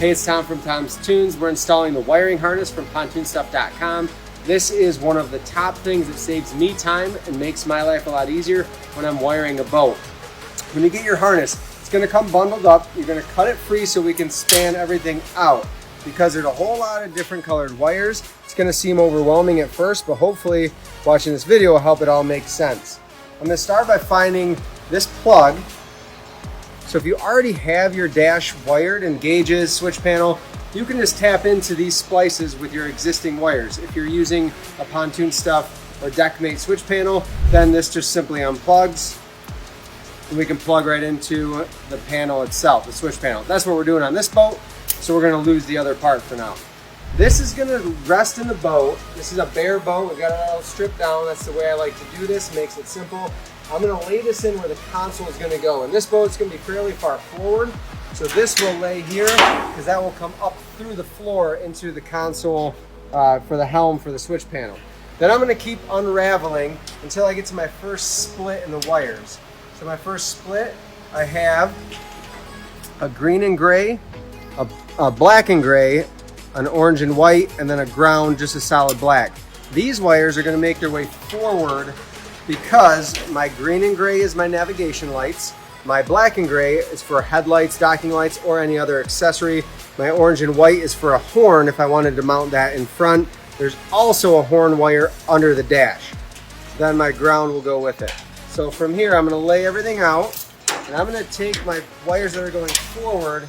Hey, it's Tom from Tom's Tunes. We're installing the wiring harness from pontoonstuff.com. This is one of the top things that saves me time and makes my life a lot easier when I'm wiring a boat. When you get your harness, it's going to come bundled up. You're going to cut it free so we can span everything out. Because there's a whole lot of different colored wires, it's going to seem overwhelming at first, but hopefully watching this video will help it all make sense. I'm going to start by finding this plug. So if you already have your dash wired and gauges, switch panel, you can just tap into these splices with your existing wires. If you're using a Pontoon Stuff or Deckmate switch panel, then this just simply unplugs and we can plug right into the panel itself, the switch panel. That's what we're doing on this boat, so we're gonna lose the other part for now. This is gonna rest in the boat. This is a bare boat. We've got it all stripped down. That's the way I like to do this, makes it simple. I'm gonna lay this in where the console is gonna go. And this boat's gonna be fairly far forward. So this will lay here, because that will come up through the floor into the console for the helm for the switch panel. Then I'm gonna keep unraveling until I get to my first split in the wires. So my first split, I have a green and gray, a black and gray, an orange and white, and then a ground, just a solid black. These wires are gonna make their way forward because my green and gray is my navigation lights. My black and gray is for headlights, docking lights, or any other accessory. My orange and white is for a horn if I wanted to mount that in front. There's also a horn wire under the dash. Then my ground will go with it. So from here, I'm gonna lay everything out, and I'm gonna take my wires that are going forward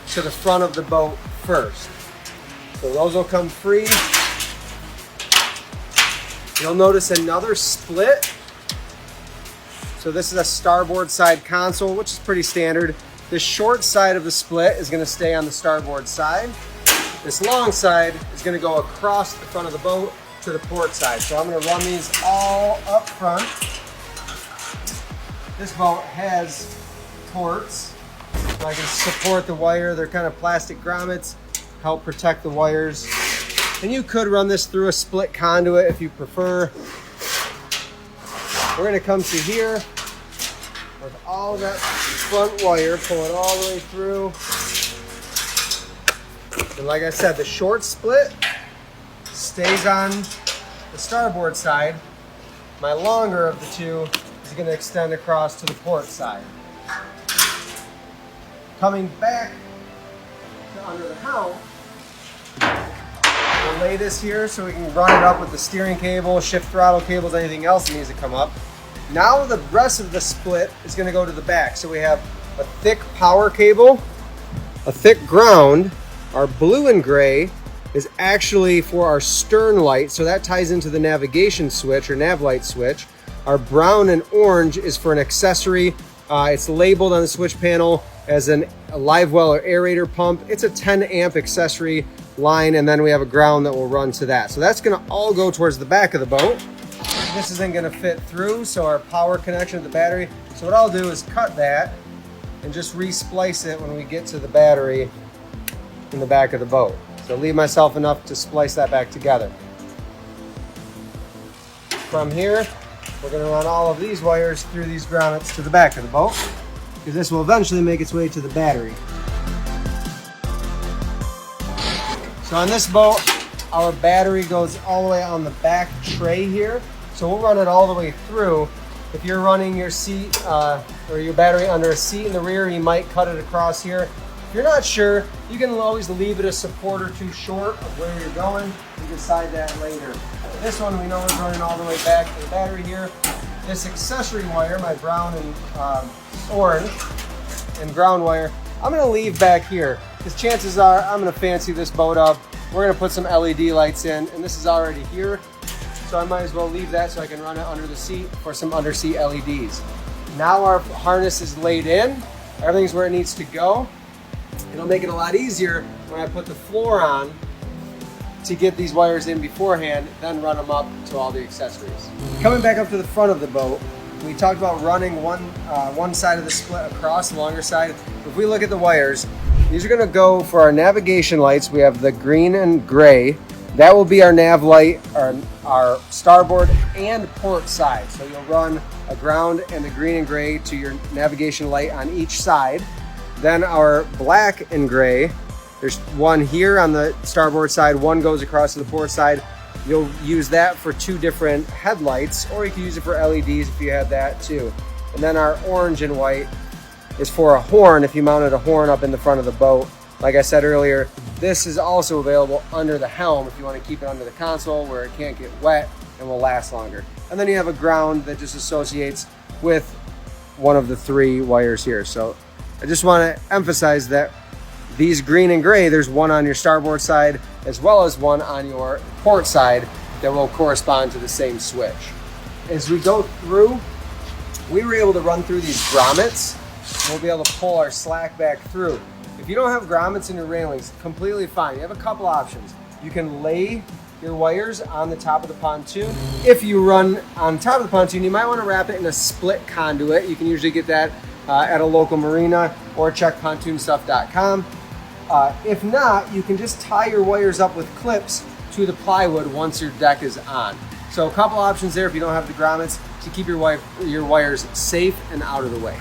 to the front of the boat first. So those will come free. You'll notice another split. So this is a starboard side console, which is pretty standard. This short side of the split is gonna stay on the starboard side. This long side is gonna go across the front of the boat to the port side. So I'm gonna run these all up front. This boat has ports, so I can support the wire. They're kind of plastic grommets, help protect the wires. And you could run this through a split conduit if you prefer. We're gonna come to here with all that front wire, pull it all the way through. And like I said, the short split stays on the starboard side. My longer of the two is gonna extend across to the port side. Coming back to under the helm, we'll lay this here so we can run it up with the steering cable, shift throttle cables, anything else that needs to come up. Now the rest of the split is going to go to the back. So we have a thick power cable, a thick ground. Our blue and gray is actually for our stern light, so that ties into the navigation switch or nav light switch. Our brown and orange is for an accessory. It's labeled on the switch panel as a live well or aerator pump. It's a 10 amp accessory line, and then we have a ground that will run to that. So that's gonna all go towards the back of the boat. This isn't gonna fit through, so our power connection to the battery. So what I'll do is cut that and just re-splice it when we get to the battery in the back of the boat. So leave myself enough to splice that back together. From here, we're gonna run all of these wires through these grommets to the back of the boat, because this will eventually make its way to the battery. So on this boat, our battery goes all the way on the back tray here. So we'll run it all the way through. If you're running your seat or your battery under a seat in the rear, you might cut it across here. If you're not sure, you can always leave it a support or two short of where you're going. You can decide that later. This one we know is running all the way back to the battery here. This accessory wire, my brown and orange and ground wire, I'm gonna leave back here because chances are I'm gonna fancy this boat up. We're gonna put some LED lights in, and this is already here. So I might as well leave that so I can run it under the seat for some underseat LEDs. Now our harness is laid in, everything's where it needs to go. It'll make it a lot easier when I put the floor on to get these wires in beforehand, then run them up to all the accessories. Coming back up to the front of the boat, we talked about running one side of the split across, the longer side. If we look at the wires, these are gonna go for our navigation lights. We have the green and gray. That will be our nav light, our starboard and port side. So you'll run a ground and the green and gray to your navigation light on each side. Then our black and gray There's one here on the starboard side, one goes across to the port side. You'll use that for 2 different headlights, or you can use it for LEDs if you have that too. And then our orange and white is for a horn if you mounted a horn up in the front of the boat. Like I said earlier, this is also available under the helm if you want to keep it under the console where it can't get wet and will last longer. And then you have a ground that just associates with one of the 3 wires here. So I just want to emphasize that these green and gray, there's one on your starboard side as well as one on your port side that will correspond to the same switch. As we go through, we were able to run through these grommets. We'll be able to pull our slack back through. If you don't have grommets in your railings, completely fine. You have a couple options. You can lay your wires on the top of the pontoon. If you run on top of the pontoon, you might want to wrap it in a split conduit. You can usually get that at a local marina, or check pontoonstuff.com. If not, you can just tie your wires up with clips to the plywood once your deck is on. So a couple options there if you don't have the grommets to keep your wires safe and out of the way.